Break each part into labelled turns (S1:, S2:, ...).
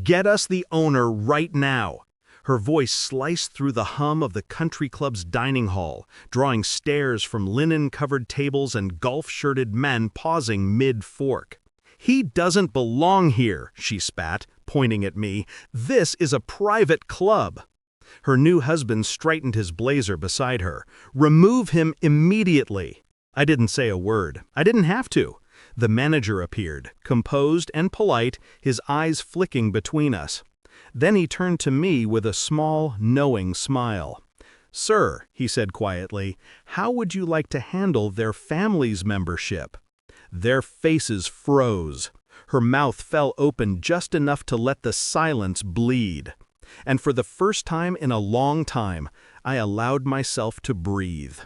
S1: Get us the owner right now." Her voice sliced through the hum of the country club's dining hall, drawing stares from linen-covered tables and golf-shirted men pausing mid-fork. "He doesn't belong here," she spat, pointing at me. "This is a private club." Her new husband straightened his blazer beside her. "Remove him immediately." I didn't say a word. I didn't have to. The manager appeared, composed and polite, his eyes flicking between us. Then he turned to me with a small, knowing smile. "Sir," he said quietly, "how would you like to handle their family's membership?" Their faces froze. Her mouth fell open just enough to let the silence bleed. And for the first time in a long time, I allowed myself to breathe.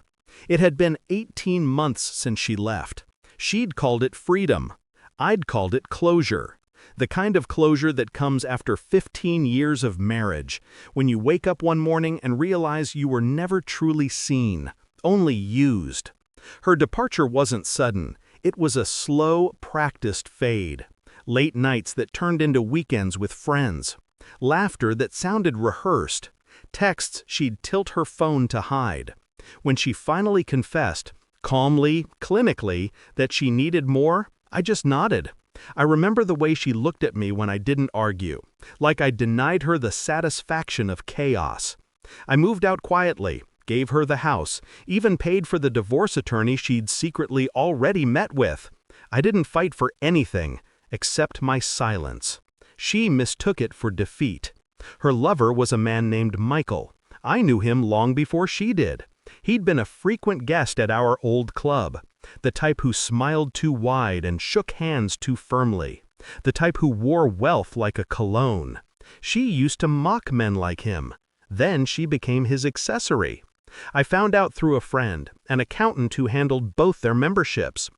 S1: It had been 18 months since she left. She'd called it freedom. I'd called it closure. The kind of closure that comes after 15 years of marriage, when you wake up one morning and realize you were never truly seen, only used. Her departure wasn't sudden. It was a slow, practiced fade. Late nights that turned into weekends with friends. Laughter that sounded rehearsed. Texts she'd tilt her phone to hide. When she finally confessed, calmly, clinically, that she needed more, I just nodded. I remember the way she looked at me when I didn't argue, like I denied her the satisfaction of chaos. I moved out quietly, gave her the house, even paid for the divorce attorney she'd secretly already met with. I didn't fight for anything, except my silence. She mistook it for defeat. Her lover was a man named Michael. I knew him long before she did. He'd been a frequent guest at our old club. The type who smiled too wide and shook hands too firmly. The type who wore wealth like a cologne. She used to mock men like him. Then she became his accessory. I found out through a friend, an accountant who handled both their memberships.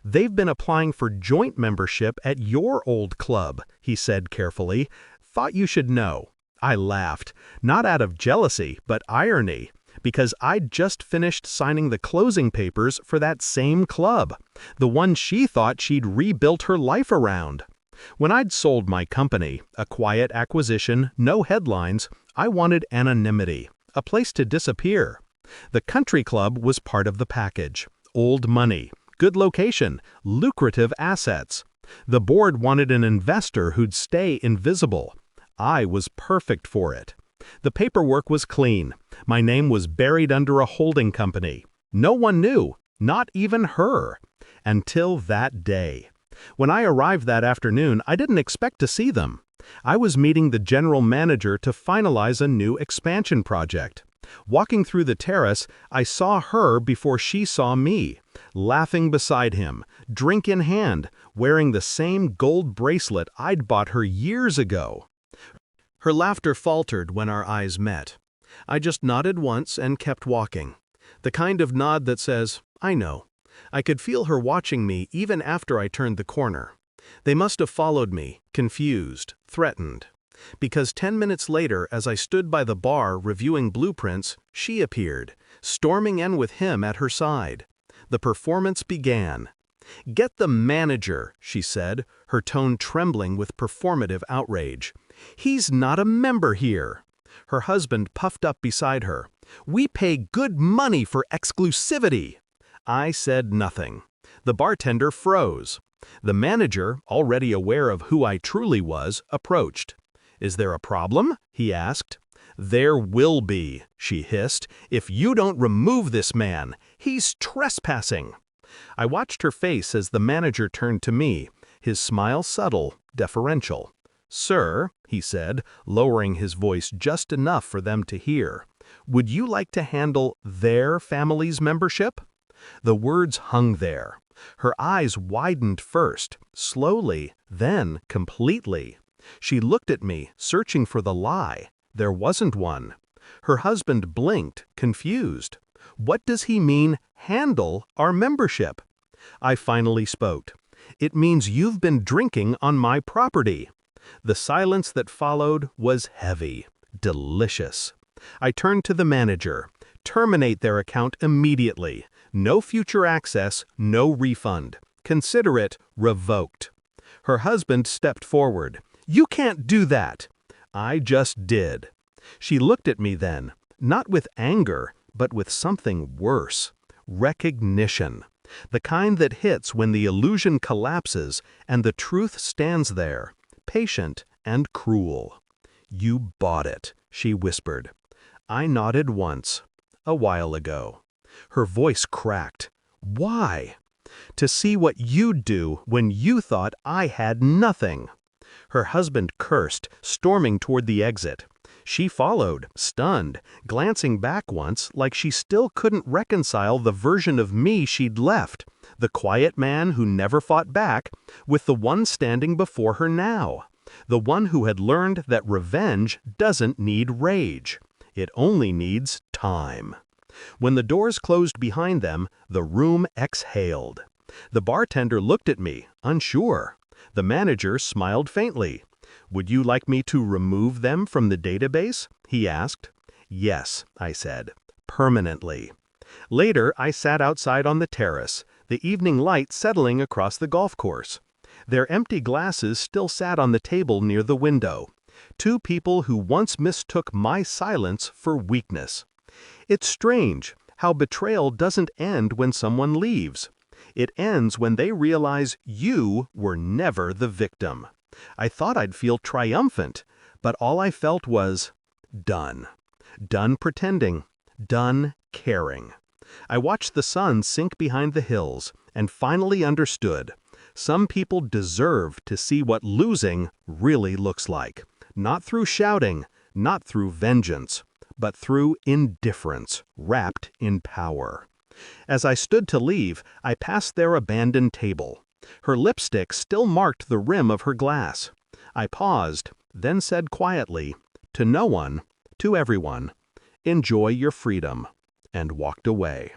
S1: "They've been applying for joint membership at your old club," he said carefully. "Thought you should know." I laughed, not out of jealousy, but irony, because I'd just finished signing the closing papers for that same club, the one she thought she'd rebuilt her life around. When I'd sold my company, a quiet acquisition, no headlines, I wanted anonymity, a place to disappear. The country club was part of the package. Old money, good location, lucrative assets. The board wanted an investor who'd stay invisible. I was perfect for it. The paperwork was clean. My name was buried under a holding company. No one knew, not even her. Until that day. When I arrived that afternoon, I didn't expect to see them. I was meeting the general manager to finalize a new expansion project. Walking through the terrace, I saw her before she saw me, laughing beside him, drink in hand, wearing the same gold bracelet I'd bought her years ago. Her laughter faltered when our eyes met. I just nodded once and kept walking. The kind of nod that says, "I know." I could feel her watching me even after I turned the corner. They must have followed me, confused, threatened. Because 10 minutes later, as I stood by the bar reviewing blueprints, she appeared, storming in with him at her side. The performance began. "Get the manager," she said, her tone trembling with performative outrage. "He's not a member here." Her husband puffed up beside her. "We pay good money for exclusivity." I said nothing. The bartender froze. The manager, already aware of who I truly was, approached. "Is there a problem?" he asked. "There will be," she hissed, "if you don't remove this man. He's trespassing." I watched her face as the manager turned to me, his smile subtle, deferential. "Sir," he said, lowering his voice just enough for them to hear, "would you like to handle their family's membership?" The words hung there. Her eyes widened first, slowly, then completely. She looked at me, searching for the lie. There wasn't one. Her husband blinked, confused. "What does he mean, handle our membership?" I finally spoke. "It means you've been drinking on my property." The silence that followed was heavy, delicious. I turned to the manager. "Terminate their account immediately. No future access, no refund. Consider it revoked." Her husband stepped forward. You can't do that." I just did. She looked at me then, not with anger, but with something worse. Recognition. The kind that hits when the illusion collapses and the truth stands there, patient and cruel. "You bought it," she whispered. I nodded once. "A while ago." Her voice cracked. "Why?" "To see what you'd do when you thought I had nothing." Her husband cursed, storming toward the exit. She followed, stunned, glancing back once like she still couldn't reconcile the version of me she'd left, the quiet man who never fought back, with the one standing before her now, the one who had learned that revenge doesn't need rage. It only needs time. When the doors closed behind them, the room exhaled. The bartender looked at me, unsure. The manager smiled faintly. "Would you like me to remove them from the database?" he asked. "Yes," I said, "permanently." Later, I sat outside on the terrace, the evening light settling across the golf course. Their empty glasses still sat on the table near the window. Two people who once mistook my silence for weakness. It's strange how betrayal doesn't end when someone leaves. It ends when they realize you were never the victim. I thought I'd feel triumphant, but all I felt was done. Done pretending. Done caring. I watched the sun sink behind the hills and finally understood. Some people deserve to see what losing really looks like. Not through shouting, not through vengeance, but through indifference wrapped in power. As I stood to leave, I passed their abandoned table. Her lipstick still marked the rim of her glass. I paused, then said quietly, to no one, to everyone, "Enjoy your freedom," and walked away.